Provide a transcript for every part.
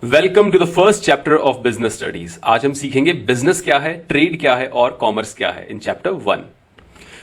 Welcome to the first chapter of business studies. आज हम सीखेंगे बिजनेस क्या है, ट्रेड क्या है और कॉमर्स क्या है इन चैप्टर 1।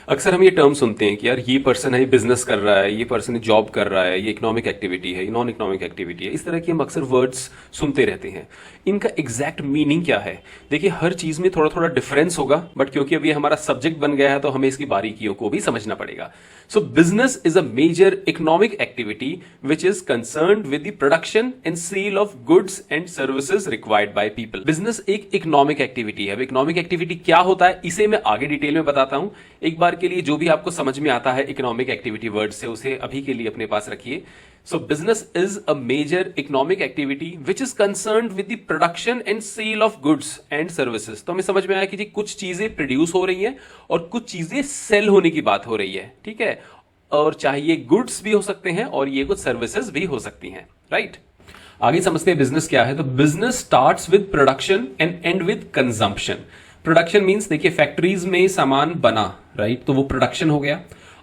अक्सर हम ये टर्म सुनते हैं कि यार ये पर्सन है बिजनेस कर रहा है, ये पर्सन है जॉब कर रहा है, ये इकोनॉमिक एक्टिविटी है, ये नॉन इकोनॉमिक एक्टिविटी है। इस तरह की हम अक्सर वर्ड्स सुनते रहते हैं। इनका एग्जैक्ट मीनिंग क्या है? देखिए, हर चीज में थोड़ा थोड़ा डिफरेंस होगा, बट क्योंकि अब ये हमारा सब्जेक्ट बन गया है तो हमें इसकी बारीकियों को भी समझना पड़ेगा। So business is a major economic activity which is concerned with the production and sale of goods and services required by people. Business एक इकोनॉमिक एक्टिविटी है। अब इकोनॉमिक एक्टिविटी क्या होता है इसे मैं आगे डिटेल में बताता हूं। एक बार के लिए जो भी आपको समझ में आता है इकोनॉमिक एक्टिविटी वर्ड से, उसे अभी के लिए अपने पास रखिए। So business is a major economic activity which is concerned with the production and sale of goods and services. तो हमें समझ में आया कि जी कुछ चीजें प्रोड्यूस हो रही हैं और कुछ चीजें सेल होने की बात हो रही है, ठीक है। और चाहे ये गुड्स भी हो सकते हैं और ये कुछ सर्विसेज भी हो सकती हैं, राइट। आगे समझते हैं बिजनेस क्या है। तो business starts with production and and with consumption. Production means देखिए फैक्ट्रीज में सामान बना, राइट, तो वो प्रोडक्शन हो गया।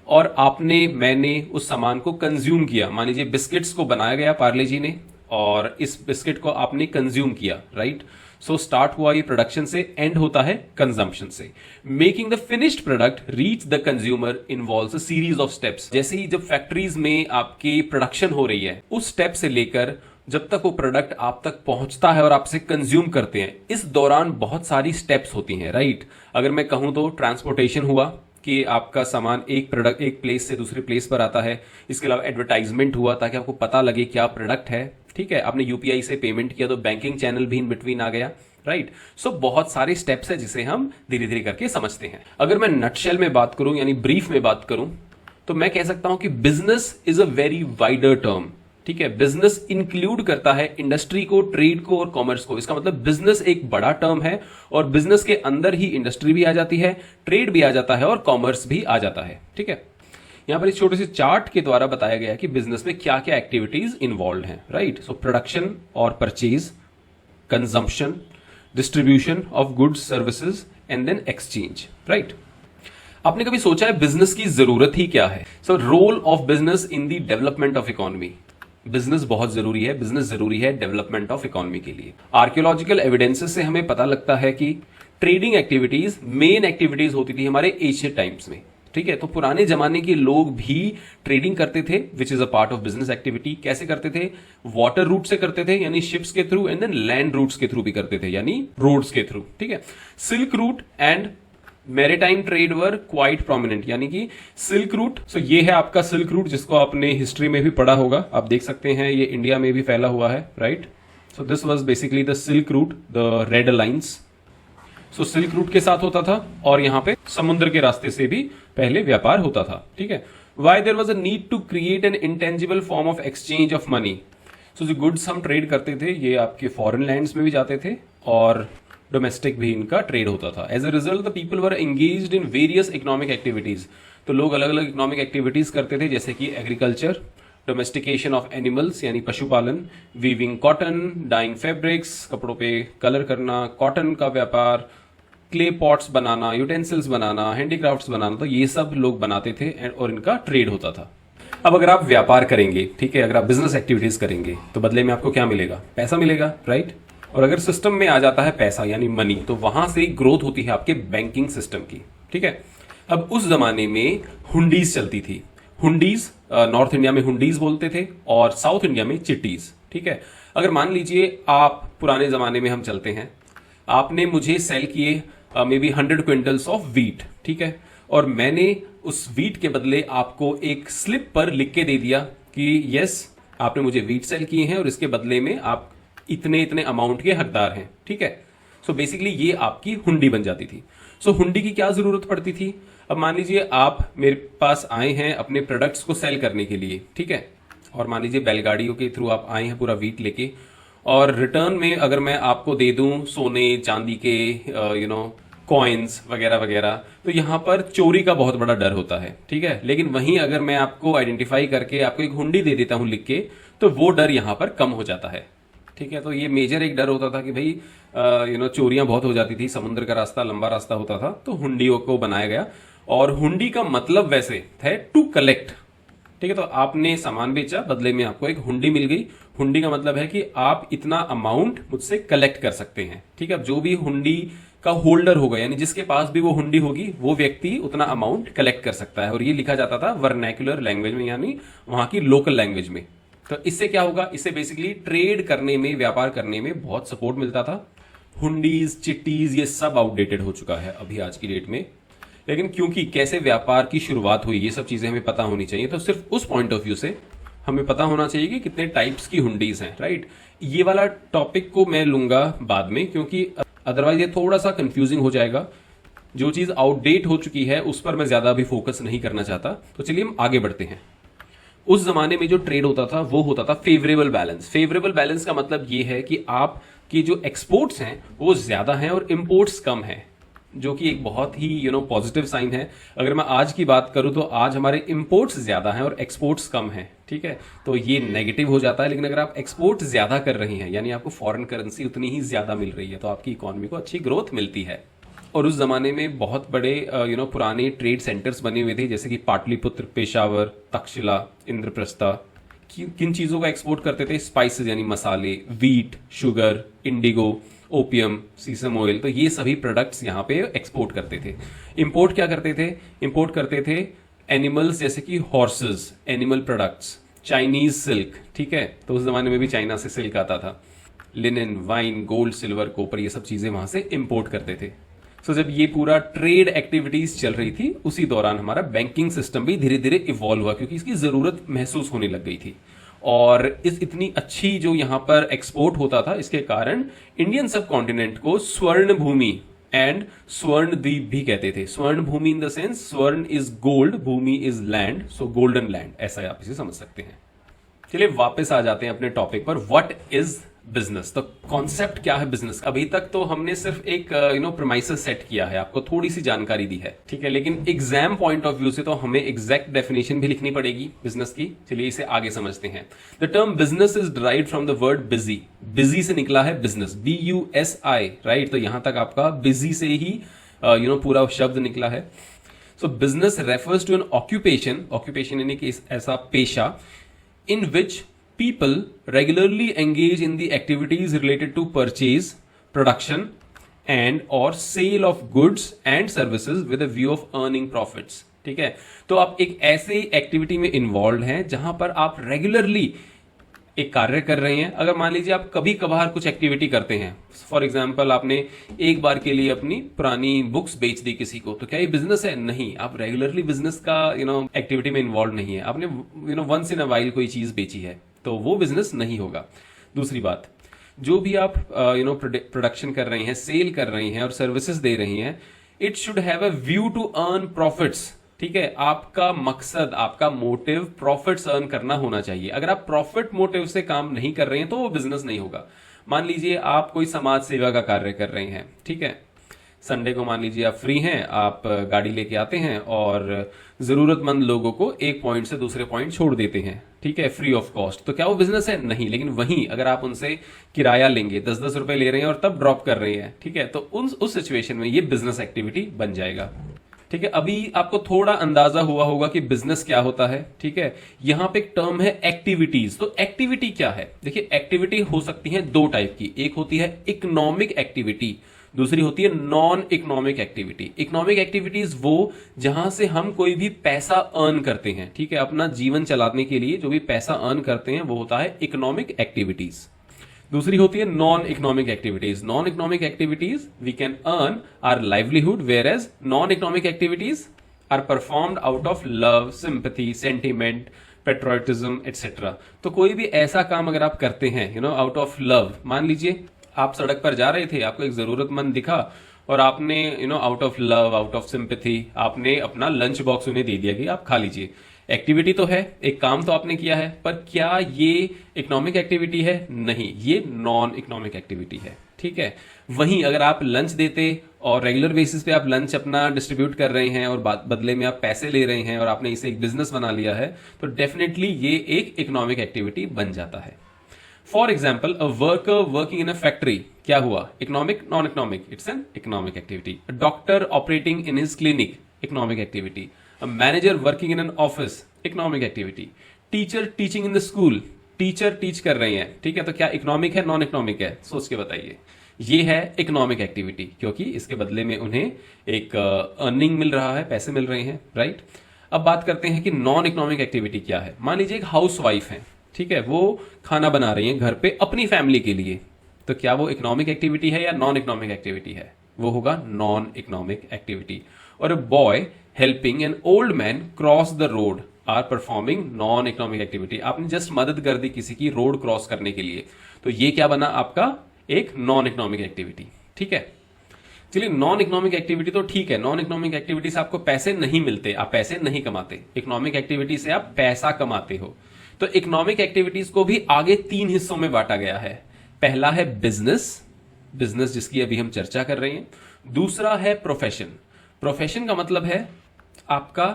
और आपने, मैंने उस सामान को कंज्यूम किया। मान लीजिए बिस्किट्स को बनाया गया पार्ले जी ने और इस बिस्किट को आपने कंज्यूम किया, राइट। सो स्टार्ट हुआ ये प्रोडक्शन से, एंड होता है कंजम्पशन से। Making the finished product reach the consumer involves a series of steps. जैसे ही जब फैक्ट्रीज में आपकी प्रोडक्शन हो रही है, उस स्टेप से लेकर जब तक वो प्रोडक्ट आप तक पहुंचता है और आपसे कंज्यूम करते हैं, इस दौरान बहुत सारी स्टेप्स होती हैं, राइट। अगर मैं कहूं तो ट्रांसपोर्टेशन हुआ कि आपका सामान एक प्रोडक्ट एक प्लेस से दूसरे प्लेस पर आता है। इसके अलावा एडवर्टाइजमेंट हुआ ताकि आपको पता लगे क्या प्रोडक्ट है, ठीक है। आपने यूपीआई से पेमेंट किया तो बैंकिंग चैनल भी इन बिटवीन आ गया, राइट। सो बहुत सारे स्टेप्स है जिसे हम धीरे धीरे करके समझते हैं। अगर मैं नटशेल में बात करूं यानी ब्रीफ में बात करूं तो मैं कह सकता हूं कि business is a very wider term, ठीक है। बिजनेस इंक्लूड करता है इंडस्ट्री को, ट्रेड को और कॉमर्स को। इसका मतलब बिजनेस एक बड़ा टर्म है और बिजनेस के अंदर ही इंडस्ट्री भी आ जाती है, ट्रेड भी आ जाता है और कॉमर्स भी आ जाता है, ठीक है। यहां पर इस छोटे से चार्ट के द्वारा बताया गया है कि बिजनेस में क्या क्या एक्टिविटीज इन्वॉल्व हैं, राइट। सो प्रोडक्शन और purchase, consumption, distribution of goods services and then exchange, right. आपने कभी सोचा है बिजनेस की जरूरत ही क्या है? So role of business in the development of economy. Business बहुत जरूरी है, बिजनेस जरूरी है डेवलपमेंट ऑफ इकोनॉमी के लिए। आर्कियोलॉजिकल एविडेंसेस से हमें पता लगता है कि ट्रेडिंग एक्टिविटीज मेन एक्टिविटीज होती थी हमारे एशियन टाइम्स में, ठीक है। तो पुराने जमाने के लोग भी ट्रेडिंग करते थे which is a part of business activity. कैसे करते थे? वाटर रूट से करते थे यानी शिप्स के through, and then land routes के थ्रू भी करते थे यानी रोड्स के थ्रू, ठीक है। Silk route and maritime trade were quite prominent, यानी कि सिल्क रूट। सो ये है आपका सिल्क रूट जिसको आपने हिस्ट्री में भी पढ़ा होगा। आप देख सकते हैं ये इंडिया में भी फैला हुआ है, right. So this was basically the silk route, the red lines. So silk route के साथ होता था और यहां पे समुद्र के रास्ते से भी पहले व्यापार होता था, ठीक है। Why there was a need to create an intangible form of exchange of money. So जो गुड्स हम ट्रेड करते थे ये आपके फॉरेन लैंड्स में भी जाते थे और डोमेस्टिक भी इनका ट्रेड होता था। As a result the people were engaged in various economic activities. तो लोग अलग अलग इकोनॉमिक एक्टिविटीज करते थे जैसे कि एग्रीकल्चर, डोमेस्टिकेशन ऑफ एनिमल्स यानी पशुपालन, वीविंग कॉटन, डाइंग फैब्रिक्स, कपड़ों पे कलर करना, कॉटन का व्यापार, क्ले पॉट्स बनाना, यूटेंसिल्स बनाना, हैंडीक्राफ्ट्स बनाना। तो ये सब लोग बनाते थे और इनका ट्रेड होता था। अब अगर आप व्यापार करेंगे, ठीक है, अगर आप बिजनेस एक्टिविटीज करेंगे तो बदले में आपको क्या मिलेगा? पैसा मिलेगा, राइट। और अगर सिस्टम में आ जाता है पैसा यानी मनी, तो वहां से ग्रोथ होती है आपके बैंकिंग सिस्टम की, ठीक है। अब उस जमाने में हुंडीज चलती थी। हुंडीज नॉर्थ इंडिया में हुंडीज बोलते थे और साउथ इंडिया में चिट्टीज, ठीक है। अगर मान लीजिए आप पुराने जमाने में हम चलते हैं, आपने मुझे सेल किए may be 100 quintals of wheat, ठीक है, और मैंने उस वीट के बदले आपको एक स्लिप पर लिख के दे दिया कि यस आपने मुझे वीट सेल किए हैं और इसके बदले में आप इतने इतने अमाउंट के हकदार हैं, ठीक है। सो बेसिकली ये आपकी हुंडी बन जाती थी। सो हुंडी की क्या जरूरत पड़ती थी? अब मान लीजिए आप मेरे पास आए हैं अपने प्रोडक्ट्स को सेल करने के लिए, ठीक है, और मान लीजिए बैलगाड़ियों के थ्रू आप आए हैं पूरा वीट लेके, और रिटर्न में अगर मैं आपको दे दूं सोने चांदी के कॉइन्स वगैरह वगैरह, तो यहां पर चोरी का बहुत बड़ा डर होता है, ठीक है। लेकिन वहीं अगर मैं आपको आइडेंटिफाई करके आपको एक हुंडी दे देता हूं लिख के, तो वो डर यहां पर कम हो जाता है, ठीक है। तो ये मेजर एक डर होता था कि भाई चोरियां बहुत हो जाती थी, समुद्र का रास्ता लंबा रास्ता होता था, तो हुंडियों को बनाया गया। और हुंडी का मतलब वैसे है टू कलेक्ट, ठीक है। तो आपने सामान बेचा, बदले में आपको एक हुंडी मिल गई, हुंडी का मतलब है कि आप इतना अमाउंट मुझसे कलेक्ट कर सकते हैं, ठीक है। अब जो भी हुंडी का होल्डर होगा, यानी जिसके पास भी वो हुंडी होगी, वो व्यक्ति उतना अमाउंट कलेक्ट कर सकता है। और ये लिखा जाता था वर्नैक्युलर लैंग्वेज में, यानी वहां की लोकल लैंग्वेज में। तो इससे क्या होगा, इससे बेसिकली ट्रेड करने में, व्यापार करने में बहुत सपोर्ट मिलता था। हुंडीज, चिट्टीज, ये सब आउटडेटेड हो चुका है अभी आज की डेट में। लेकिन क्योंकि कैसे व्यापार की शुरुआत हुई, ये सब चीजें हमें पता होनी चाहिए, तो सिर्फ उस पॉइंट ऑफ व्यू से हमें पता होना चाहिए कि कितने टाइप्स की हुंडीज हैं, राइट। ये वाला टॉपिक को मैं लूंगा बाद में, क्योंकि अदरवाइज ये थोड़ा सा कंफ्यूजिंग हो जाएगा। जो चीज आउटडेट हो चुकी है उस पर मैं ज्यादा अभी फोकस नहीं करना चाहता। तो चलिए हम आगे बढ़ते हैं। उस जमाने में जो ट्रेड होता था वो होता था फेवरेबल बैलेंस। फेवरेबल बैलेंस का मतलब ये है कि आपकी जो एक्सपोर्ट्स हैं वो ज्यादा हैं और इंपोर्ट्स कम हैं, जो कि एक बहुत ही पॉजिटिव साइन है। अगर मैं आज की बात करूं तो आज हमारे इंपोर्ट्स ज्यादा हैं और एक्सपोर्ट्स कम हैं, ठीक है। तो ये नेगेटिव हो जाता है। लेकिन अगर आप एक्सपोर्ट ज्यादा कर रही हैं, यानी आपको फॉरेन करेंसी उतनी ही ज्यादा मिल रही है, तो आपकी इकोनॉमी को अच्छी ग्रोथ मिलती है। और उस जमाने में बहुत बड़े पुराने ट्रेड सेंटर्स बने हुए थे, जैसे कि पाटलिपुत्र, पेशावर, तक्षशिला, इंद्रप्रस्था। किन चीजों का एक्सपोर्ट करते थे? स्पाइसेस यानी मसाले, वीट, शुगर, इंडिगो, ओपियम, सीसम ऑयल। तो ये सभी प्रोडक्ट्स यहाँ पे एक्सपोर्ट करते थे। इंपोर्ट क्या करते थे? इंपोर्ट करते थे एनिमल्स, जैसे कि horses, animal products, Chinese silk, ठीक है। तो उस जमाने में भी चाइना से सिल्क आता था। Linen, wine, gold, silver, copper, ये सब चीजें वहां से इंपोर्ट करते थे। सो जब ये पूरा ट्रेड एक्टिविटीज चल रही थी, उसी दौरान हमारा बैंकिंग सिस्टम भी धीरे धीरे इवॉल्व हुआ, क्योंकि इसकी जरूरत महसूस होने लग गई थी। और इस इतनी अच्छी जो यहां पर एक्सपोर्ट होता था, इसके कारण इंडियन सब कॉन्टिनेंट को स्वर्ण भूमि एंड स्वर्ण द्वीप भी कहते थे। स्वर्ण भूमि इन द सेंस, स्वर्ण इज गोल्ड, भूमि is land, so golden land, ऐसा आप इसे समझ सकते हैं। चलिए वापस आ जाते हैं अपने टॉपिक पर। What is business? तो कॉन्सेप्ट क्या है बिजनेस? अभी तक तो हमने सिर्फ एक प्रीमाइसेस सेट किया है, आपको थोड़ी सी जानकारी दी है, ठीक है। लेकिन एग्जाम पॉइंट ऑफ व्यू से तो हमें एग्जैक्ट डेफिनेशन भी लिखनी पड़ेगी बिजनेस की। चलिए इसे आगे समझते हैं। The term business is derived from the word busy. Busy से निकला है बिजनेस, BUSI, राइट। तो यहां तक आपका बिजी से ही पूरा शब्द निकला है। So business refers to an occupation, occupation यानी कि ऐसा पेशा, in which people regularly engage in the activities related to purchase, production and or sale of goods and services with a view of earning profits, ठीक है। तो आप एक ऐसे एक्टिविटी में इन्वॉल्व हैं जहां पर आप रेगुलरली एक कार्य कर रहे हैं। अगर मान लीजिए आप कभी कभार कुछ एक्टिविटी करते हैं, फॉर एग्जाम्पल आपने एक बार के लिए अपनी पुरानी बुक्स बेच दी किसी को, तो क्या ये बिजनेस है? नहीं। आप रेगुलरली बिजनेस का एक्टिविटी में इन्वॉल्व नहीं है। आपने वंस इन अ वाइल कोई चीज बेची है, तो वो बिजनेस नहीं होगा। दूसरी बात, जो भी आप प्रोडक्शन कर रही हैं, सेल कर रही हैं और सर्विसेज दे रही हैं, it should have a view to earn profits, ठीक है। आपका मकसद, आपका मोटिव प्रॉफिट्स अर्न करना होना चाहिए। अगर आप प्रॉफिट मोटिव से काम नहीं कर रहे हैं तो वो बिजनेस नहीं होगा। मान लीजिए आप कोई समाज सेवा का कार्य कर रहे हैं, ठीक है। संडे को मान लीजिए आप फ्री हैं, आप गाड़ी लेके आते हैं और जरूरतमंद लोगों को एक पॉइंट से दूसरे पॉइंट छोड़ देते हैं, ठीक है, फ्री ऑफ कॉस्ट। तो क्या वो बिजनेस है? नहीं। लेकिन वहीं अगर आप उनसे किराया लेंगे, 10-10 रुपए ले रहे हैं और तब ड्रॉप कर रहे हैं, ठीक है, तो उस सिचुएशन में ये बिजनेस एक्टिविटी बन जाएगा, ठीक है। अभी आपको थोड़ा अंदाजा हुआ होगा कि बिजनेस क्या होता है, ठीक है। यहां पे एक टर्म है एक्टिविटीज। तो एक्टिविटी क्या है? देखिए, एक्टिविटी हो सकती है दो टाइप की। एक होती है इकोनॉमिक एक्टिविटी, दूसरी होती है non economic activity. Economic activities वो जहां से हम कोई भी पैसा अर्न करते हैं, ठीक है। अपना जीवन चलाने के लिए जो भी पैसा अर्न करते हैं वो होता है इकोनॉमिक एक्टिविटीज। दूसरी होती है non economic activities. Non economic activities we can earn our livelihood, whereas non economic activities are performed out of love, sympathy, sentiment, patriotism et cetera. तो कोई भी ऐसा काम अगर आप करते हैं आउट ऑफ लव, मान लीजिए आप सड़क पर जा रहे थे, आपको एक जरूरतमंद दिखा और आपने out of love, out of sympathy आपने अपना लंच बॉक्स उन्हें दे दिया कि आप खा लीजिए। एक्टिविटी तो है, एक काम तो आपने किया है, पर क्या ये इकोनॉमिक एक्टिविटी है? नहीं, ये नॉन इकोनॉमिक एक्टिविटी है, ठीक है। वहीं अगर आप लंच देते और रेगुलर बेसिस पे आप लंच अपना डिस्ट्रीब्यूट कर रहे हैं और बदले में आप पैसे ले रहे हैं और आपने इसे एक बिजनेस बना लिया है, तो डेफिनेटली ये एक इकोनॉमिक एक्टिविटी बन जाता है। For example, a worker working in a factory, क्या हुआ? Economic, non economic? It's an economic activity. A doctor operating in his clinic, economic activity. A manager working in an office, economic activity. Teacher teaching in the school, teacher teach कर रहे हैं, ठीक है, तो क्या economic है non economic है? सोच के बताइए। ये है इकोनॉमिक एक्टिविटी, क्योंकि इसके बदले में उन्हें एक अर्निंग मिल रहा है, पैसे मिल रहे हैं, राइट। अब बात करते हैं कि नॉन इकोनॉमिक एक्टिविटी क्या है। मान लीजिए एक हाउस वाइफ है, ठीक है, वो खाना बना रही है घर पे अपनी फैमिली के लिए, तो क्या वो इकोनॉमिक एक्टिविटी है या नॉन इकोनॉमिक एक्टिविटी है? वो होगा नॉन इकोनॉमिक एक्टिविटी। और a boy helping an old man cross the road are performing non economic activity. आपने जस्ट मदद कर दी किसी की रोड क्रॉस करने के लिए, तो ये क्या बना आपका? एक नॉन इकोनॉमिक एक्टिविटी, ठीक है। चलिए, नॉन इकोनॉमिक एक्टिविटी तो ठीक है, नॉन इकोनॉमिक एक्टिविटी से आपको पैसे नहीं मिलते, आप पैसे नहीं कमाते। इकोनॉमिक एक्टिविटी से आप पैसा कमाते हो। तो इकोनॉमिक एक्टिविटीज को भी आगे 3 हिस्सों में बांटा गया है। पहला है बिजनेस, बिजनेस जिसकी अभी हम चर्चा कर रहे हैं। दूसरा है प्रोफेशन। प्रोफेशन का मतलब है आपका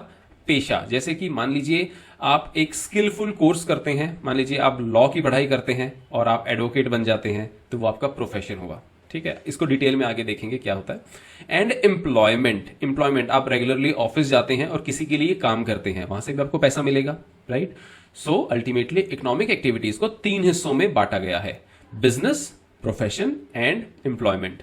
पेशा। जैसे कि मान लीजिए आप एक स्किलफुल कोर्स करते हैं, मान लीजिए आप लॉ की पढ़ाई करते हैं और आप एडवोकेट बन जाते हैं, तो वो आपका प्रोफेशन होगा, ठीक है। इसको डिटेल में आगे देखेंगे क्या होता है। एंड एम्प्लॉयमेंट, एम्प्लॉयमेंट आप रेगुलरली ऑफिस जाते हैं और किसी के लिए काम करते हैं, वहां से भी आपको पैसा मिलेगा, right. So ultimately economic activities को 3 हिस्सों में बांटा गया है, बिजनेस, प्रोफेशन एंड एम्प्लॉयमेंट।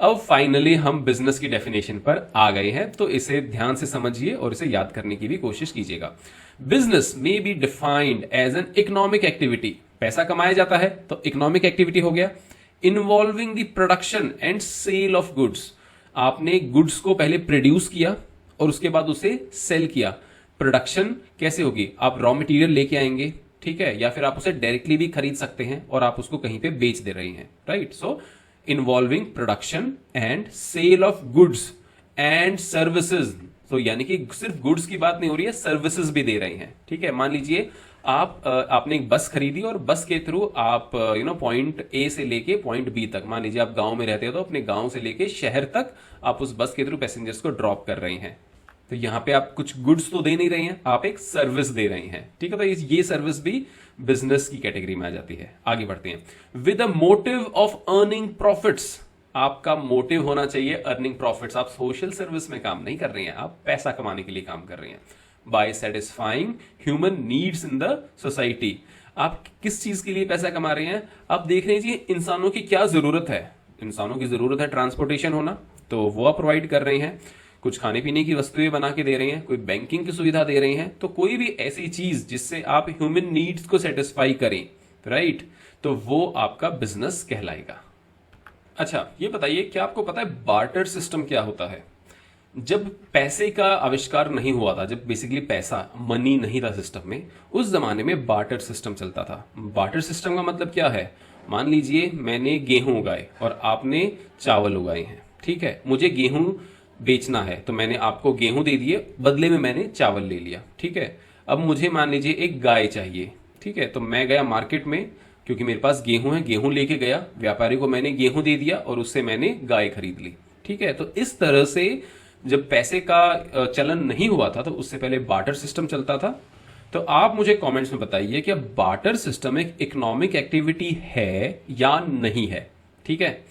अब फाइनली हम बिजनेस की डेफिनेशन पर आ गए हैं, तो इसे ध्यान से समझिए और इसे याद करने की भी कोशिश कीजिएगा। Business may be defined as an economic activity, पैसा कमाया जाता है तो इकोनॉमिक एक्टिविटी हो गया। Involving the production and sale of goods, आपने गुड्स को पहले प्रोड्यूस किया और उसके बाद उसे सेल किया। प्रोडक्शन कैसे होगी? आप रॉ मटेरियल लेके आएंगे, ठीक है, या फिर आप उसे डायरेक्टली भी खरीद सकते हैं और आप उसको कहीं पे बेच दे रहे हैं, right. So involving production and sale of goods and services. तो यानी कि सिर्फ गुड्स की बात नहीं हो रही है, सर्विसेज भी दे रहे हैं, ठीक है। मान लीजिए आपने एक बस खरीदी और बस के थ्रू आप पॉइंट ए से लेके पॉइंट बी तक, मान लीजिए आप गांव में रहते हो तो अपने गांव से लेके शहर तक आप उस बस के थ्रू पैसेंजर्स को ड्रॉप कर रहे हैं। तो यहां पे आप कुछ गुड्स तो दे नहीं रहे हैं, आप एक सर्विस दे रहे हैं, ठीक है। तो ये सर्विस भी बिजनेस की कैटेगरी में आ जाती है। आगे बढ़ते हैं। With a motive of earning profits, आपका मोटिव होना चाहिए अर्निंग प्रॉफिट्स। आप सोशल सर्विस में काम नहीं कर रहे हैं, आप पैसा कमाने के लिए काम कर रहे हैं। By satisfying human needs in the society, आप किस चीज के लिए पैसा कमा रहे हैं? आप देख रहे हैं इंसानों की क्या जरूरत है। इंसानों की जरूरत है ट्रांसपोर्टेशन होना, तो वो आप प्रोवाइड कर रहे हैं। कुछ खाने पीने की वस्तुएं बना के दे रहे हैं, कोई बैंकिंग की सुविधा दे रहे हैं, तो कोई भी ऐसी चीज जिससे आप ह्यूमन नीड्स को सेटिस्फाई करें, राइट, तो वो आपका बिजनेस कहलाएगा। अच्छा, ये बताइए, क्या आपको पता है बार्टर सिस्टम क्या होता है? जब पैसे का आविष्कार नहीं हुआ था, जब बेसिकली पैसा मनी नहीं था सिस्टम में, उस जमाने में बार्टर सिस्टम चलता था। बार्टर सिस्टम का मतलब क्या है? मान लीजिए मैंने गेहूं उगाए और आपने चावल उगाए हैं, ठीक है। मुझे गेहूं बेचना है तो मैंने आपको गेहूं दे दिए, बदले में मैंने चावल ले लिया, ठीक है। अब मुझे मान लीजिए एक गाय चाहिए, ठीक है, तो मैं गया मार्केट में, क्योंकि मेरे पास गेहूं है, गेहूं लेके गया, व्यापारी को मैंने गेहूं दे दिया और उससे मैंने गाय खरीद ली, ठीक है। तो इस तरह से जब पैसे का चलन नहीं हुआ था तो उससे पहले बार्टर सिस्टम चलता था। तो आप मुझे कमेंट्स में बताइए कि बार्टर सिस्टम एक इकोनॉमिक एक्टिविटी है या नहीं है, ठीक है।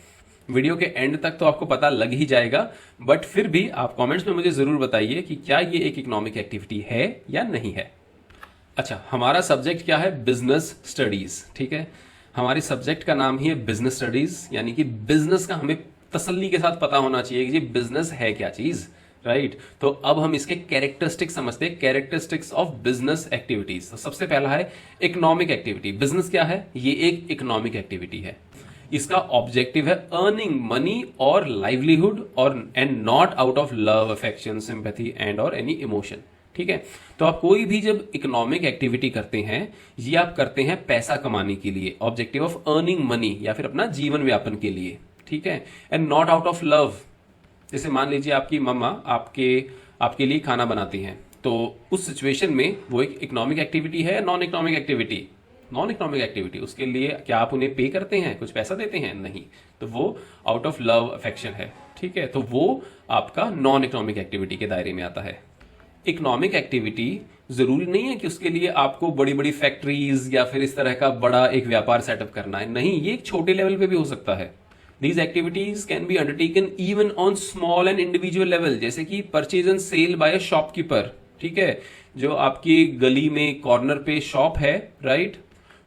वीडियो के एंड तक तो आपको पता लग ही जाएगा, बट फिर भी आप कमेंट्स में मुझे जरूर बताइए कि क्या ये एक इकोनॉमिक एक्टिविटी है या नहीं है। अच्छा, हमारा सब्जेक्ट क्या है? बिजनेस स्टडीज, ठीक है। हमारे सब्जेक्ट का नाम ही है बिजनेस स्टडीज, यानी कि बिजनेस का हमें तसल्ली के साथ पता होना चाहिए कि ये बिजनेस है क्या चीज, राइट। तो अब हम इसके कैरेक्टरिस्टिक्स समझते हैं, कैरेक्टरिस्टिक्स ऑफ बिजनेस एक्टिविटीज। तो सबसे पहला है इकोनॉमिक एक्टिविटी। बिजनेस क्या है? ये एक इकोनॉमिक एक्टिविटी है। इसका ऑब्जेक्टिव है अर्निंग मनी और लाइवलीहुड और and not out of love, affection, sympathy and और एनी इमोशन, ठीक है। तो आप कोई भी जब इकोनॉमिक एक्टिविटी करते हैं, ये आप करते हैं पैसा कमाने के लिए, ऑब्जेक्टिव ऑफ अर्निंग मनी, या फिर अपना जीवन व्यापन के लिए, ठीक है, and not out of love. जैसे मान लीजिए आपकी मम्मा आपके लिए खाना बनाती हैं, तो उस सिचुएशन में वो एक इकोनॉमिक एक्टिविटी है या non economic activity? Non economic activity. उसके लिए क्या आप उन्हें पे करते हैं, कुछ पैसा देते हैं? नहीं। तो वो आउट ऑफ लव, अफेक्शन है, ठीक है। तो वो आपका नॉन इकोनॉमिक एक्टिविटी के दायरे में आता है। इकोनॉमिक एक्टिविटी जरूरी नहीं है कि उसके लिए आपको बड़ी बड़ी फैक्ट्रीज या फिर इस तरह का बड़ा एक व्यापार सेटअप करना है, नहीं, ये एक छोटे लेवल पे भी हो सकता है। These activities can be undertaken even on small and individual level, जैसे कि purchase and sale by a shopkeeper, ठीक है, जो आपकी गली में कॉर्नर पे शॉप है, राइट,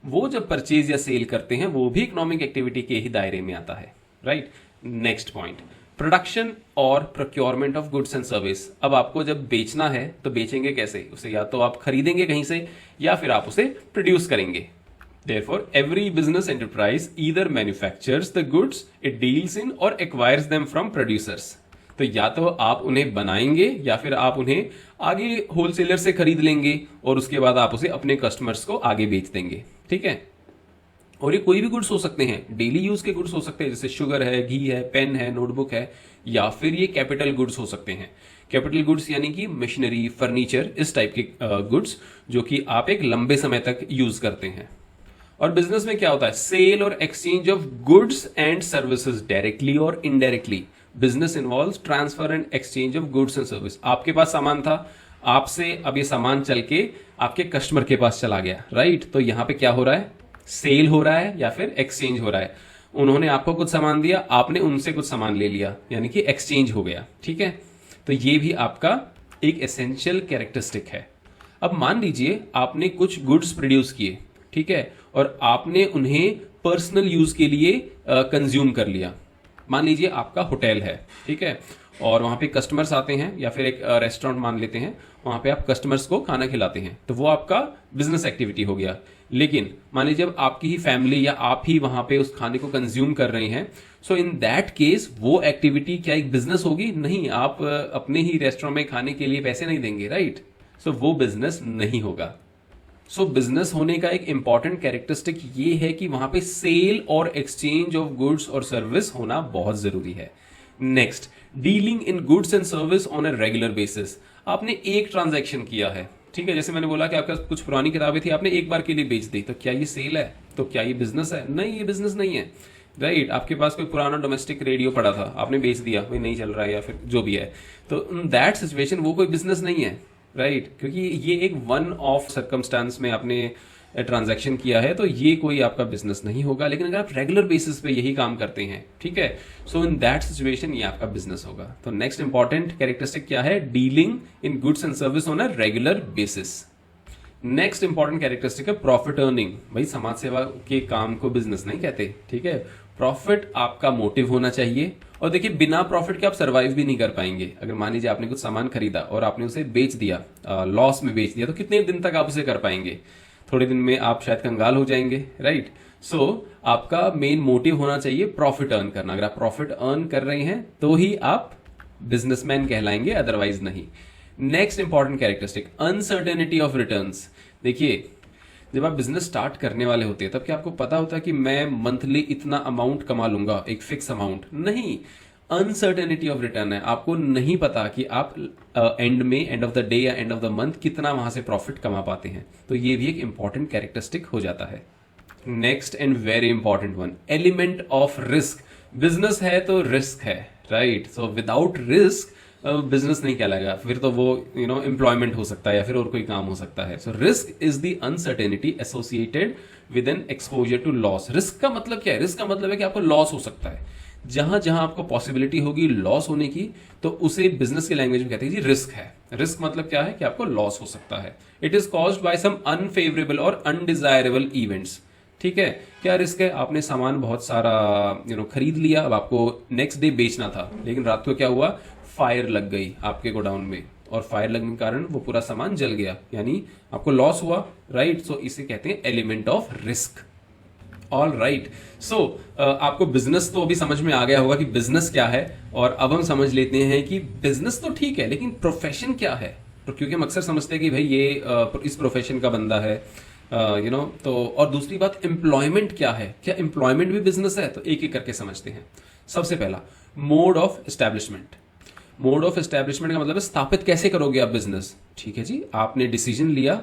वो जब परचेज या सेल करते हैं वो भी इकोनॉमिक एक्टिविटी के ही दायरे में आता है, राइट। नेक्स्ट पॉइंट, प्रोडक्शन और procurement of goods and service. अब आपको जब बेचना है तो बेचेंगे कैसे? उसे या तो आप खरीदेंगे कहीं से या फिर आप उसे प्रोड्यूस करेंगे। Therefore, every business enterprise either manufactures the goods it deals in or acquires them from producers. तो या तो आप उन्हें बनाएंगे या फिर आप उन्हें आगे होलसेलर से खरीद लेंगे और उसके बाद आप उसे अपने कस्टमर्स को आगे बेच देंगे, ठीक है। और ये कोई भी गुड्स हो सकते हैं, डेली यूज के गुड्स हो सकते हैं, जैसे शुगर है, घी है, पेन है, नोटबुक है, या फिर ये कैपिटल गुड्स हो सकते हैं। कैपिटल गुड्स यानी कि मशीनरी, फर्नीचर, इस टाइप के गुड्स जो कि आप एक लंबे समय तक यूज करते हैं। और बिजनेस में क्या होता है? सेल और exchange of goods and services directly और indirectly. Business involves transfer and exchange of goods and service. आपके पास सामान था, आपसे अब ये सामान चल के आपके कस्टमर के पास चला गया, राइट। तो यहां पे क्या हो रहा है? सेल हो रहा है या फिर एक्सचेंज हो रहा है। उन्होंने आपको कुछ सामान दिया, आपने उनसे कुछ सामान ले लिया, यानी कि एक्सचेंज हो गया, ठीक है। तो ये भी आपका एक एसेंशियल कैरेक्टरिस्टिक है। अब मान लीजिए आपने कुछ गुड्स प्रोड्यूस किए, ठीक है, और आपने उन्हें पर्सनल यूज के लिए कंज्यूम कर लिया। मान लीजिए आपका होटल है, ठीक है, और वहां पे कस्टमर्स आते हैं, या फिर एक रेस्टोरेंट मान लेते हैं, वहां पे आप कस्टमर्स को खाना खिलाते हैं, तो वो आपका बिजनेस एक्टिविटी हो गया। लेकिन मान लीजिए जब आपकी ही फैमिली या आप ही वहां पे उस खाने को कंज्यूम कर रहे हैं, सो इन दैट केस वो एक्टिविटी क्या एक बिजनेस होगी? नहीं, आप अपने ही रेस्टोरेंट में खाने के लिए पैसे नहीं देंगे, राइट। सो वो बिजनेस नहीं होगा। सो बिजनेस होने का एक इंपॉर्टेंट कैरेक्टरिस्टिक ये है कि वहां पे सेल और एक्सचेंज ऑफ गुड्स और सर्विस होना बहुत जरूरी है। Next, dealing in goods and service on a regular basis. आपने एक ट्रांजैक्शन किया है, ठीक है, जैसे मैंने बोला कि आपका कुछ पुरानी किताबें थी, आपने एक बार के लिए बेच दी, तो क्या ये सेल है? तो क्या ये बिजनेस है? नहीं, ये बिजनेस नहीं है, राइट। आपके पास कोई पुराना डोमेस्टिक रेडियो पड़ा था, आपने बेच दिया, भाई नहीं चल रहा है या फिर जो भी है, तो इन दैट सिचुएशन वो कोई बिजनेस नहीं है, राइट। क्योंकि ये एक वन ऑफ सर्कमस्टांस में आपने ट्रांजैक्शन किया है, तो ये कोई आपका बिजनेस नहीं होगा। लेकिन अगर आप रेगुलर बेसिस पे यही काम करते हैं, ठीक है, सो इन दैट सिचुएशन ये आपका बिजनेस होगा। तो नेक्स्ट इंपॉर्टेंट कैरेक्टरिस्टिक क्या है? Dealing in goods and service on a regular basis. Next important characteristic है प्रॉफिट अर्निंग। भाई समाज सेवा के काम को बिजनेस नहीं कहते, ठीक है। प्रॉफिट आपका मोटिव होना चाहिए, और देखिए बिना प्रॉफिट के आप सरवाइव भी नहीं कर पाएंगे। अगर मान लीजिए आपने कुछ सामान खरीदा और आपने उसे बेच दिया, लॉस में बेच दिया, तो कितने दिन तक आप उसे कर पाएंगे? थोड़े दिन में आप शायद कंगाल हो जाएंगे, राइट। सो आपका मेन मोटिव होना चाहिए प्रॉफिट अर्न करना। अगर आप प्रॉफिट अर्न कर रहे हैं तो ही आप बिजनेसमैन कहलाएंगे, अदरवाइज नहीं। Next important characteristic, uncertainty of returns. देखिए जब आप बिजनेस स्टार्ट करने वाले होते हैं तब क्या आपको पता होता है कि मैं मंथली इतना अमाउंट कमा लूंगा, एक फिक्स अमाउंट? नहीं, अनसर्टेनिटी ऑफ रिटर्न है। आपको नहीं पता कि आप एंड में, एंड ऑफ द डे या एंड ऑफ द मंथ कितना वहां से प्रॉफिट कमा पाते हैं। तो ये भी एक इंपॉर्टेंट कैरेक्टरिस्टिक हो जाता है। Next and very important one, element of risk. Business है तो रिस्क है, right. So without risk business नहीं कहलाएगा, फिर तो वो एम्प्लॉयमेंट हो सकता है या फिर और कोई काम हो सकता है। So risk is the uncertainty associated with an exposure to loss. Risk का मतलब क्या है? रिस्क का मतलब है कि आपको लॉस हो सकता है। जहां जहां आपको पॉसिबिलिटी होगी लॉस होने की, तो उसे बिजनेस की लैंग्वेज में कहते हैं जी रिस्क है। रिस्क मतलब क्या है? कि आपको लॉस हो सकता है। It is caused by some unfavourable और अनडिजायरेबल इवेंट्स। ठीक है, क्या रिस्क है? आपने सामान बहुत सारा खरीद लिया, अब आपको नेक्स्ट डे बेचना था, लेकिन रात को क्या हुआ? फायर लग गई आपके गोडाउन में, और फायर लगने के कारण वो पूरा सामान जल गया, यानी आपको लॉस हुआ, राइट। सो इसे कहते हैं element of risk. All right, so आपको बिजनेस तो अभी समझ में आ गया होगा कि बिजनेस क्या है, और अब हम समझ लेते हैं कि बिजनेस तो ठीक है लेकिन प्रोफेशन क्या है। क्योंकि हम अक्सर समझते हैं कि भाई ये इस प्रोफेशन का बंदा है, तो और दूसरी बात एम्प्लॉयमेंट क्या है, क्या एम्प्लॉयमेंट भी बिजनेस है? तो एक एक करके समझते हैं। सबसे पहला, mode of establishment. Mode of establishment का मतलब है स्थापित कैसे करोगे आप बिजनेस। ठीक है जी, आपने डिसीजन लिया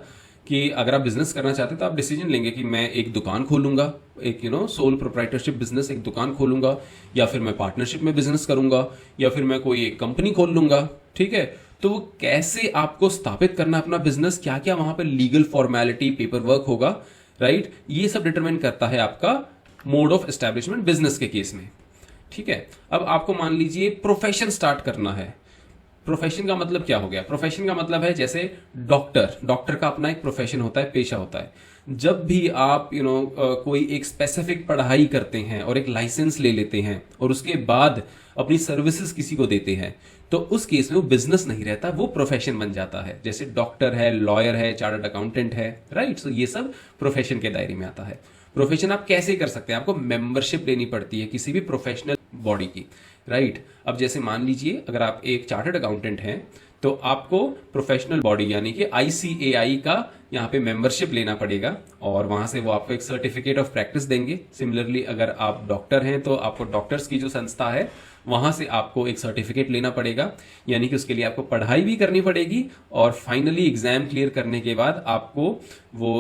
कि अगर आप बिजनेस करना चाहते हैं तो आप डिसीजन लेंगे कि मैं एक दुकान खोलूंगा, एक सोल प्रोप्राइटरशिप बिजनेस, एक दुकान खोलूंगा, या फिर मैं पार्टनरशिप में बिजनेस करूंगा, या फिर मैं कोई एक कंपनी खोल लूंगा। ठीक है, तो वो कैसे आपको स्थापित करना अपना बिजनेस, क्या क्या वहां पर लीगल फॉर्मेलिटी, पेपर वर्क होगा, राइट, ये सब डिटरमाइन करता है आपका मोड ऑफ एस्टैब्लिशमेंट बिजनेस के केस में। ठीक है, अब आपको मान लीजिए प्रोफेशन स्टार्ट करना है। प्रोफेशन का मतलब क्या हो गया? प्रोफेशन का मतलब है जैसे डॉक्टर का अपना एक प्रोफेशन होता है, पेशा होता है। जब भी आप कोई एक स्पेसिफिक पढ़ाई करते हैं और एक लाइसेंस ले लेते हैं और उसके बाद अपनी सर्विसेज किसी को देते हैं, तो उस केस में वो बिजनेस नहीं रहता, वो प्रोफेशन बन जाता है। जैसे डॉक्टर है, लॉयर है, चार्टर्ड अकाउंटेंट है, राइट। सो ये सब प्रोफेशन के दायरे में आता है। प्रोफेशन आप कैसे कर सकते हैं? आपको मेंबरशिप लेनी पड़ती है किसी भी प्रोफेशनल बॉडी की, राइट। अब जैसे मान लीजिए अगर आप एक चार्टर्ड अकाउंटेंट हैं तो आपको प्रोफेशनल बॉडी यानी कि ICAI का यहाँ पे मेंबरशिप लेना पड़ेगा और वहां से वो आपको एक सर्टिफिकेट ऑफ प्रैक्टिस देंगे। सिमिलरली अगर आप डॉक्टर हैं तो आपको डॉक्टर्स की जो संस्था है वहां से आपको एक सर्टिफिकेट लेना पड़ेगा, यानी कि उसके लिए आपको पढ़ाई भी करनी पड़ेगी और फाइनली एग्जाम क्लियर करने के बाद आपको वो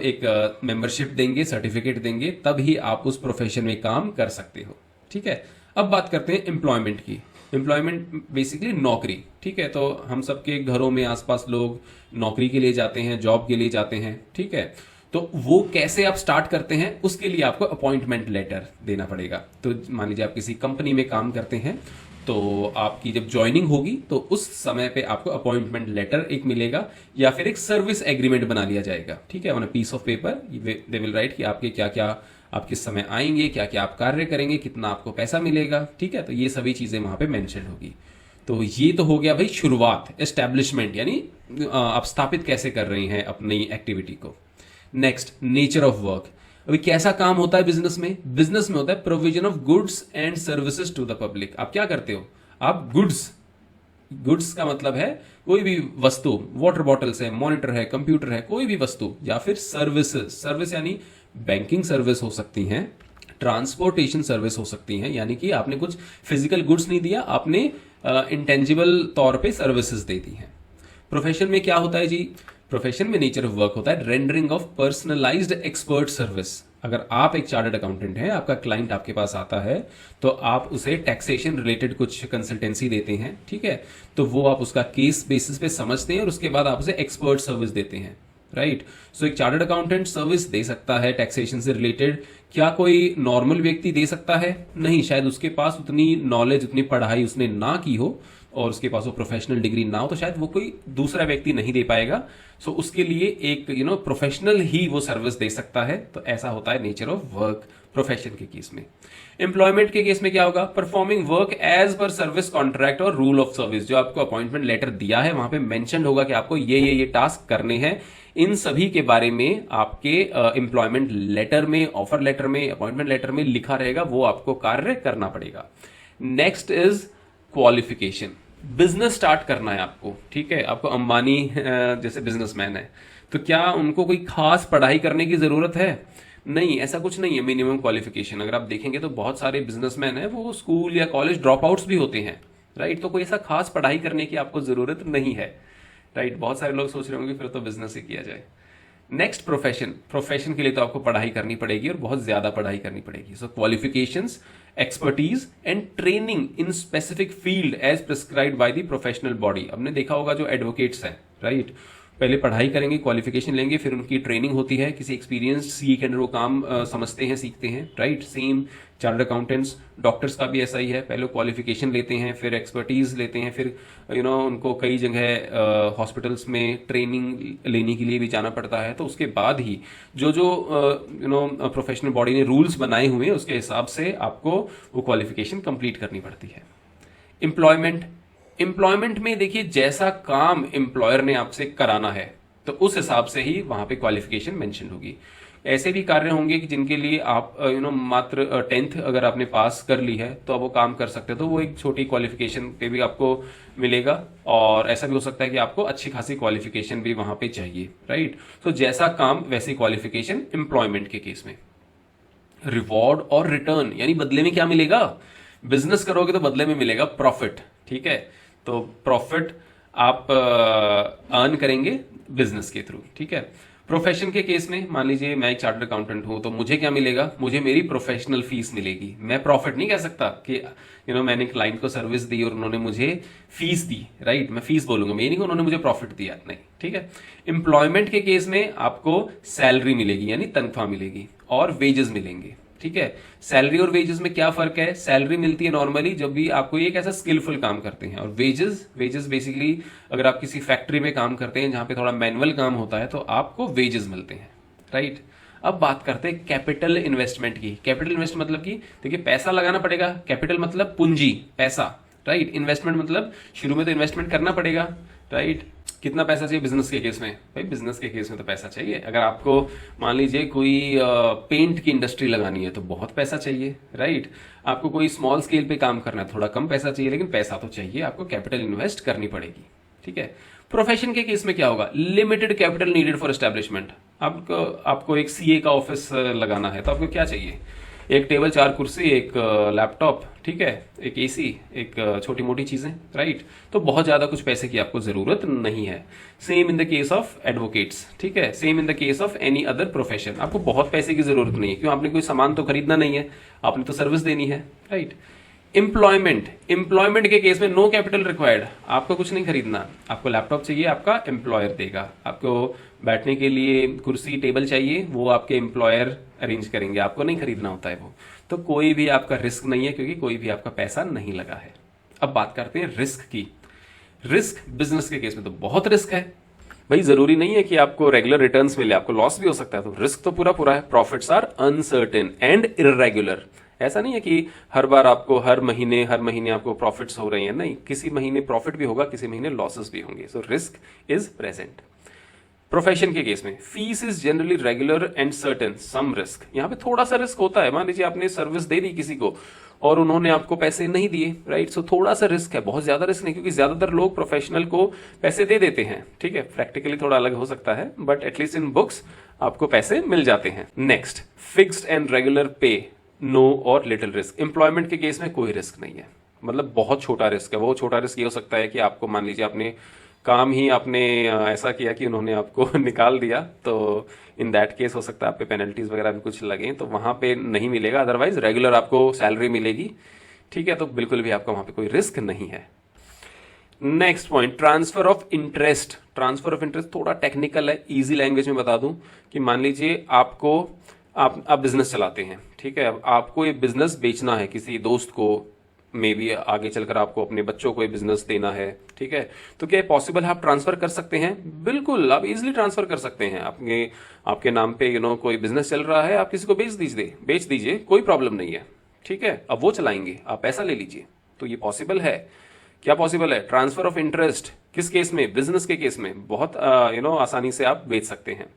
एक मेंबरशिप देंगे, सर्टिफिकेट देंगे, तभी आप उस प्रोफेशन में काम कर सकते हो। ठीक है, अब बात करते हैं एम्प्लॉयमेंट की। एम्प्लॉयमेंट बेसिकली नौकरी, ठीक है। तो हम सबके घरों में आसपास लोग नौकरी के लिए जाते हैं, जॉब के लिए जाते हैं, ठीक है। तो वो कैसे आप स्टार्ट करते हैं, उसके लिए आपको अपॉइंटमेंट लेटर देना पड़ेगा। तो मान लीजिए आप किसी कंपनी में काम करते हैं तो आपकी जब ज्वाइनिंग होगी तो उस समय पे आपको अपॉइंटमेंट लेटर एक मिलेगा या फिर एक सर्विस एग्रीमेंट बना लिया जाएगा, ठीक है। On a piece of paper they will write कि आपके क्या क्या आप किस समय आएंगे, क्या क्या आप कार्य करेंगे, कितना आपको पैसा मिलेगा, ठीक है। तो ये सभी चीजें वहां पे मेंशन होगी। तो ये तो हो गया भाई शुरुआत, एस्टेब्लिशमेंट, यानी आप स्थापित कैसे कर रही हैं अपनी एक्टिविटी को। Next, nature of work. अभी कैसा काम होता है बिजनेस में? बिजनेस में होता है provision of goods and services to the public. आप क्या करते हो? आप गुड्स का मतलब है कोई भी वस्तु, वाटर बॉटल्स है, मॉनिटर है, कंप्यूटर है, कोई भी वस्तु, या फिर सर्विसेज। सर्विस यानी बैंकिंग सर्विस हो सकती हैं, ट्रांसपोर्टेशन सर्विस हो सकती हैं, यानी कि आपने कुछ फिजिकल गुड्स नहीं दिया, आपने इंटेंजिबल तौर पे सर्विसेज दे दी हैं। प्रोफेशन में क्या होता है जी? प्रोफेशन में नेचर ऑफ वर्क होता है rendering of personalised expert service. अगर आप एक चार्टर्ड अकाउंटेंट हैं, आपका क्लाइंट आपके पास आता है तो आप उसे टैक्सेशन रिलेटेड कुछ कंसल्टेंसी देते हैं, ठीक है। तो वो आप उसका केस बेसिस पे समझते हैं और उसके बाद आप उसे एक्सपर्ट सर्विस देते हैं, राइट। सो एक चार्टर्ड अकाउंटेंट सर्विस दे सकता है टैक्सेशन से रिलेटेड। क्या कोई नॉर्मल व्यक्ति दे सकता है? नहीं, शायद उसके पास उतनी नॉलेज, उतनी पढ़ाई उसने ना की हो और उसके पास वो प्रोफेशनल डिग्री ना हो, तो शायद वो कोई दूसरा व्यक्ति नहीं दे पाएगा। सो उसके लिए एक प्रोफेशनल ही वो सर्विस दे सकता है। तो ऐसा होता है नेचर ऑफ वर्क प्रोफेशन के केस में। एम्प्लॉयमेंट के केस में क्या होगा? Performing work as per service contract और रूल ऑफ सर्विस। जो आपको अपॉइंटमेंट लेटर दिया है वहां पे मेंशन होगा कि आपको ये टास्क करने हैं। इन सभी के बारे में आपके एम्प्लॉयमेंट लेटर में, ऑफर लेटर में, अपॉइंटमेंट लेटर में लिखा रहेगा, वो आपको कार्य करना पड़ेगा। Next is qualification. Business start करना है आपको, ठीक है। आपको अंबानी जैसे बिजनेसमैन है तो क्या उनको कोई खास पढ़ाई करने की जरूरत है? नहीं, ऐसा कुछ नहीं है। मिनिमम क्वालिफिकेशन अगर आप देखेंगे तो बहुत सारे बिजनेसमैन हैं वो स्कूल या कॉलेज ड्रॉप आउट्स भी होते हैं, राइट। तो कोई ऐसा खास पढ़ाई करने की आपको जरूरत नहीं है, राइट। बहुत सारे लोग सोच रहे होंगे फिर तो बिजनेस ही किया जाए। नेक्स्ट, प्रोफेशन के लिए तो आपको पढ़ाई करनी पड़ेगी और बहुत ज्यादा पढ़ाई करनी पड़ेगी। So qualifications, expertise and training in specific field as prescribed by the professional body. हमने देखा होगा जो एडवोकेट्स हैं, राइट, पहले पढ़ाई करेंगे, क्वालिफिकेशन लेंगे, फिर उनकी ट्रेनिंग होती है, किसी एक्सपीरियंस सीए के अंडर वो काम समझते हैं, सीखते हैं, right. Same chartered accountants, doctors का भी ऐसा ही है, पहले क्वालिफिकेशन लेते हैं, फिर एक्सपर्टीज लेते हैं, फिर उनको कई जगह हॉस्पिटल्स में ट्रेनिंग लेने के लिए भी जाना पड़ता है। तो उसके बाद ही जो प्रोफेशनल बॉडी ने रूल्स बनाए हुए हैं उसके हिसाब से आपको वो क्वालिफिकेशन कंप्लीट करनी पड़ती है। एम्प्लॉयमेंट में देखिए जैसा काम एम्प्लॉयर ने आपसे कराना है तो उस हिसाब से ही वहां पे क्वालिफिकेशन मेंशन होगी। ऐसे भी कार्य होंगे कि जिनके लिए आप मात्र 10th अगर आपने पास कर ली है तो आप वो काम कर सकते हो, तो वो एक छोटी क्वालिफिकेशन पे भी आपको मिलेगा। और ऐसा भी हो सकता है कि आपको अच्छी खासी क्वालिफिकेशन भी वहां पे चाहिए, राइट। तो जैसा काम वैसी क्वालिफिकेशन एम्प्लॉयमेंट के केस में। रिवॉर्ड और रिटर्न यानी बदले में क्या मिलेगा? बिजनेस करोगे तो बदले में मिलेगा प्रॉफिट, ठीक है। तो प्रॉफिट आप अर्न करेंगे बिजनेस के थ्रू, ठीक है। प्रोफेशन के केस में मान लीजिए मैं एक चार्टर्ड अकाउंटेंट हूं तो मुझे क्या मिलेगा? मुझे मेरी प्रोफेशनल फीस मिलेगी। मैं प्रॉफिट नहीं कह सकता कि मैंने क्लाइंट को सर्विस दी और उन्होंने मुझे फीस दी, राइट। मैं फीस बोलूंगा, मैं नहीं कि उन्होंने मुझे प्रॉफिट दिया, नहीं, ठीक है। एम्प्लॉयमेंट के केस में आपको सैलरी मिलेगी यानी तनख्वाह मिलेगी और वेजेस मिलेंगे, ठीक है। सैलरी और वेजेस में क्या फर्क है? सैलरी मिलती है नॉर्मली जब भी आप कोई एक ऐसा स्किलफुल काम करते हैं, और वेजेस बेसिकली अगर आप किसी फैक्ट्री में काम करते हैं जहां पे थोड़ा मैनुअल काम होता है तो आपको वेजेस मिलते हैं, राइट। अब बात करते हैं कैपिटल इन्वेस्टमेंट की। कैपिटल इन्वेस्ट मतलब कि देखिए पैसा लगाना पड़ेगा, कैपिटल मतलब पूंजी, पैसा, राइट। इन्वेस्टमेंट मतलब शुरू में तो इन्वेस्टमेंट करना पड़ेगा, राइट। कितना पैसा चाहिए बिजनेस के केस में? भाई बिजनेस के केस में तो पैसा चाहिए। अगर आपको मान लीजिए कोई पेंट की इंडस्ट्री लगानी है तो बहुत पैसा चाहिए, राइट। आपको कोई स्मॉल स्केल पे काम करना है, थोड़ा कम पैसा चाहिए, लेकिन पैसा तो चाहिए, आपको कैपिटल इन्वेस्ट करनी पड़ेगी, ठीक है। प्रोफेशन के केस में क्या होगा? Limited capital needed for establishment. आपको एक सीए का ऑफिस लगाना है तो आपको क्या चाहिए? एक टेबल, 4 कुर्सी, एक लैपटॉप, ठीक है, एक एसी, एक छोटी मोटी चीजें, राइट। तो बहुत ज्यादा कुछ पैसे की आपको जरूरत नहीं है। Same in the case of advocates, ठीक है, same in the case of any other profession. आपको बहुत पैसे की जरूरत नहीं है, क्यों? आपने कोई सामान तो खरीदना नहीं है, आपने तो सर्विस देनी है, राइट। एम्प्लॉयमेंट के केस में नो कैपिटल रिक्वायर्ड। आपको कुछ नहीं खरीदना, आपको लैपटॉप चाहिए, आपका एम्प्लॉयर देगा। आपको बैठने के लिए कुर्सी टेबल चाहिए, वो आपके एम्प्लॉयर अरेंज करेंगे, आपको नहीं खरीदना होता है वो। तो कोई भी आपका रिस्क नहीं है, क्योंकि कोई भी आपका पैसा नहीं लगा है। अब बात करते हैं रिस्क की। रिस्क बिजनेस के केस में तो बहुत रिस्क है भाई। जरूरी नहीं है कि आपको रेगुलर रिटर्न्स मिले, आपको लॉस भी हो सकता है, तो रिस्क तो पूरा है। Profits are uncertain and irregular. ऐसा नहीं है कि हर बार आपको हर महीने आपको प्रॉफिट्स हो रही हैं, नहीं, किसी महीने प्रॉफिट भी होगा, किसी महीने लॉसेस भी होंगे। So risk is present. Profession के केस में fees is generally regular and certain, some risk. यहां पे थोड़ा सा रिस्क होता है। मान लीजिए आपने सर्विस दे दी किसी को और उन्होंने आपको पैसे नहीं दिए, राइट। सो थोड़ा सा रिस्क है, बहुत ज्यादा रिस्क नहीं, क्योंकि ज्यादातर लोग प्रोफेशनल को पैसे दे देते हैं, ठीक है। प्रैक्टिकली थोड़ा अलग हो सकता है, बट एटलीस्ट इन बुक्स आपको पैसे मिल जाते हैं। नेक्स्ट, फिक्स्ड एंड रेगुलर पे, नो और लिटिल रिस्क। एम्प्लॉयमेंट के केस में कोई रिस्क नहीं है, मतलब बहुत छोटा रिस्क है। वो छोटा रिस्क ये हो सकता है कि आपको मान लीजिए आपने काम ही आपने ऐसा किया कि उन्होंने आपको निकाल दिया, तो इन दैट केस हो सकता है आप पे पेनल्टीज वगैरह भी कुछ लगे, तो वहां पे नहीं मिलेगा। अदरवाइज रेगुलर आपको सैलरी मिलेगी, ठीक है। तो बिल्कुल भी आपका वहां पे कोई रिस्क नहीं है। Next point, transfer of interest. Transfer of interest थोड़ा टेक्निकल है, इजी लैंग्वेज में बता दूं कि मान लीजिए आप बिजनेस चलाते हैं, ठीक है। अब आपको ये बिजनेस बेचना है किसी दोस्त को, मे बी आगे चलकर आपको अपने बच्चों को ये बिजनेस देना है, ठीक है। तो क्या पॉसिबल है आप ट्रांसफर कर सकते हैं? बिल्कुल, आप इजीली ट्रांसफर कर सकते हैं। आपके नाम पे कोई बिजनेस चल रहा है, आप किसी को बेच दीजिए, कोई प्रॉब्लम नहीं है, ठीक है। अब वो चलाएंगे, आप पैसा ले लीजिए। तो ये पॉसिबल है। क्या पॉसिबल है? ट्रांसफर ऑफ इंटरेस्ट किस केस में? बिजनेस के केस में बहुत आसानी से आप बेच सकते हैं।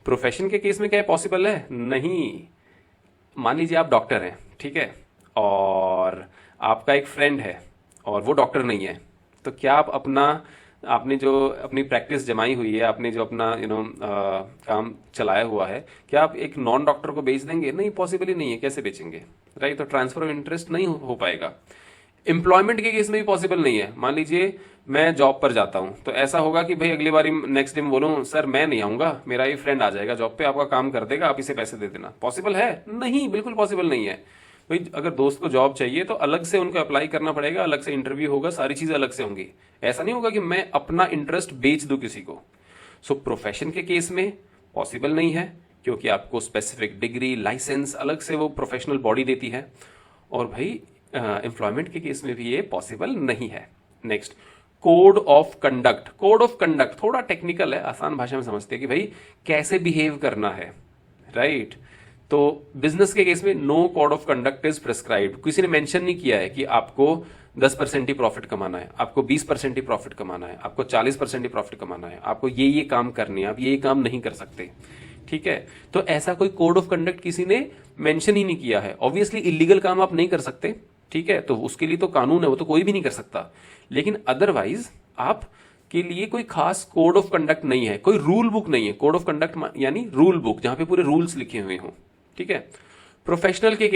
प्रोफेशन के केस में क्या पॉसिबल है? नहीं। मान लीजिए आप डॉक्टर हैं, ठीक है, और आपका एक फ्रेंड है और वो डॉक्टर नहीं है, तो क्या आपने जो अपनी प्रैक्टिस जमाई हुई है, आपने जो अपना काम चलाया हुआ है, क्या आप एक नॉन डॉक्टर को बेच देंगे? नहीं, पॉसिबल ही नहीं है, कैसे बेचेंगे, राइट। तो ट्रांसफर ऑफ इंटरेस्ट नहीं हो पाएगा। एम्प्लॉयमेंट के केस में भी पॉसिबल नहीं है। मान लीजिए मैं जॉब पर जाता हूं, तो ऐसा होगा कि भाई अगली बार नेक्स्ट टाइम बोलूं सर मैं नहीं आऊंगा, मेरा ये फ्रेंड आ जाएगा जॉब पे, आपका काम कर देगा, आप इसे पैसे दे देना। पॉसिबल है? नहीं, बिल्कुल पॉसिबल नहीं है भाई। अगर दोस्त को जॉब चाहिए तो अलग से उनको अप्लाई करना पड़ेगा, अलग से इंटरव्यू होगा, सारी चीजें अलग से होंगी। ऐसा नहीं होगा कि मैं अपना इंटरेस्ट बेच दूं किसी को। सो प्रोफेशन के केस में पॉसिबल नहीं है, क्योंकि आपको स्पेसिफिक डिग्री, लाइसेंस अलग से वो प्रोफेशनल बॉडी देती है। और भाई एम्प्लॉयमेंट के केस में भी ये पॉसिबल नहीं है। Next, code of conduct. Code of conduct थोड़ा टेक्निकल है, आसान भाषा में समझते हैं कि भाई कैसे बिहेव करना है, राइट। तो बिजनेस के केस में no code of conduct is prescribed. किसी ने मेंशन नहीं किया है कि आपको 10% ही प्रॉफिट कमाना है, आपको 20% ही प्रॉफिट कमाना है, आपको 40% ही प्रॉफिट कमाना है, आपको ये काम करने हैं, आप ये काम नहीं कर सकते, ठीक है। तो ऐसा कोई कोड ऑफ कंडक्ट किसी ने मेंशन ही नहीं किया है। ऑब्वियसली इलीगल काम आप नहीं कर सकते, ठीक है, तो उसके लिए तो कानून है, वो तो कोई भी नहीं कर सकता। लेकिन अदरवाइज आप के लिए कोई खास कोड ऑफ कंडक्ट नहीं है, कोई रूल बुक नहीं है। कोड ऑफ कंडक्ट यानी रूल बुक, जहां पे पूरे रूल्स लिखे हुए हों, ठीक है। प्रोफेशनल के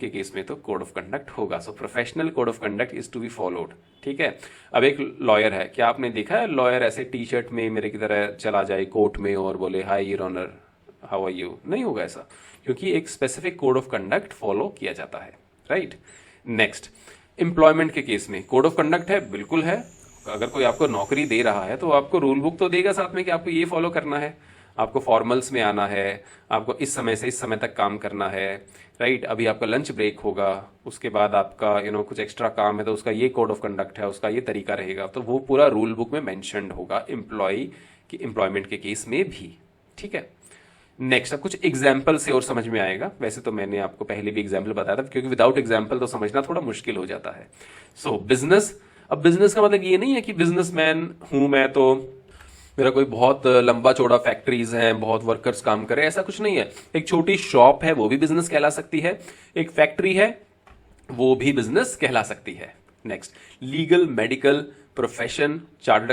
केस में तो कोड ऑफ कंडक्ट होगा। So professional code of conduct is to be followed, ठीक है। अब एक लॉयर है, क्या आपने देखा है लॉयर ऐसे टी शर्ट में मेरे की तरह चला जाए कोर्ट में और बोले hi your honour how are you? नहीं होगा ऐसा, क्योंकि एक specific code of conduct follow किया जाता है, राइट। नेक्स्ट, एम्प्लॉयमेंट के केस में कोड ऑफ कंडक्ट है, बिल्कुल है। अगर कोई आपको नौकरी दे रहा है तो आपको रूल बुक तो देगा साथ में कि आपको ये फॉलो करना है, आपको फॉर्मल्स में आना है, आपको इस समय से इस समय तक काम करना है, राइट। अभी आपका लंच ब्रेक होगा, उसके बाद आपका कुछ एक्स्ट्रा काम है तो उसका ये कोड ऑफ कंडक्ट है, उसका ये तरीका रहेगा, तो वो पूरा रूल बुक में मेंशन्ड होगा एम्प्लॉयमेंट के केस में भी, ठीक है। नेक्स्ट अब कुछ एग्जाम्पल से और समझ में आएगा। वैसे तो मैंने आपको पहले भी एग्जाम्पल बताया था, क्योंकि विदाउट एग्जाम्पल तो समझना थोड़ा मुश्किल हो जाता है। सो बिजनेस, अब बिजनेस का मतलब ये नहीं है कि बिजनेसमैन हूं मैं तो मेरा कोई बहुत लंबा चौड़ा फैक्ट्रीज है, बहुत वर्कर्स काम करे, ऐसा कुछ नहीं है। एक छोटी शॉप है वो भी बिजनेस कहला सकती है, एक फैक्ट्री है वो भी बिजनेस कहला सकती है। Next, legal, medical, profession, chartered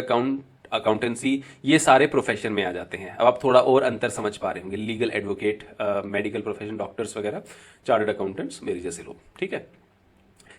accountancy, ये सारे प्रोफेशन में आ जाते हैं। अब आप थोड़ा और अंतर समझ पा रहे होंगे, legal, advocate, medical profession, doctors वगैरह, चार्टर्ड अकाउंटेंट्स, मेरे जैसे लोग, ठीक है।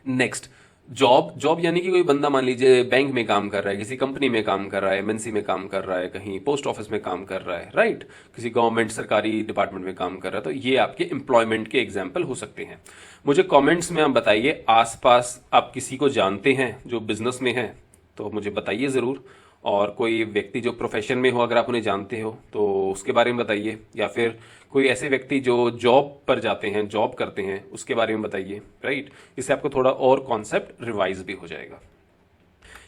नेक्स्ट, जॉब, जॉब यानी कि कोई बंदा मान लीजिए बैंक में काम कर रहा है, किसी कंपनी में काम कर रहा है, एमएनसी में काम कर रहा है, कहीं पोस्ट ऑफिस में काम कर रहा है, राइट, किसी गवर्नमेंट सरकारी डिपार्टमेंट में काम कर रहा है, तो ये आपके एम्प्लॉयमेंट के एग्जाम्पल हो सकते हैं। मुझे कमेंट्स में आप बताइए, आसपास आप किसी को जानते हैं जो बिजनेस में है तो मुझे बताइए जरूर। और कोई व्यक्ति जो प्रोफेशन में हो, अगर आप उन्हें जानते हो तो उसके बारे में बताइए, या फिर कोई ऐसे व्यक्ति जो जॉब पर जाते हैं, जॉब करते हैं, उसके बारे में बताइए, राइट। इससे आपको थोड़ा और कॉन्सेप्ट रिवाइज भी हो जाएगा।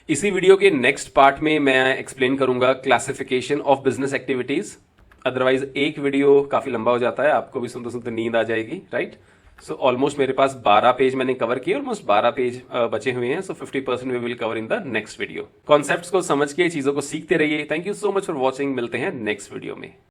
इसी वीडियो के नेक्स्ट पार्ट में मैं एक्सप्लेन करूंगा classification of business activities. Otherwise एक वीडियो काफी लंबा हो जाता है, आपको भी सुनते सुनते नींद आ जाएगी, राइट। सो ऑलमोस्ट मेरे पास 12 पेज मैंने कवर किए, ऑलमोस्ट 12 पेज बचे हुए हैं। So 50% we will cover in the next video. Concepts को समझ के चीजों को सीखते रहिए। Thank you so much for watching. मिलते हैं नेक्स्ट वीडियो में।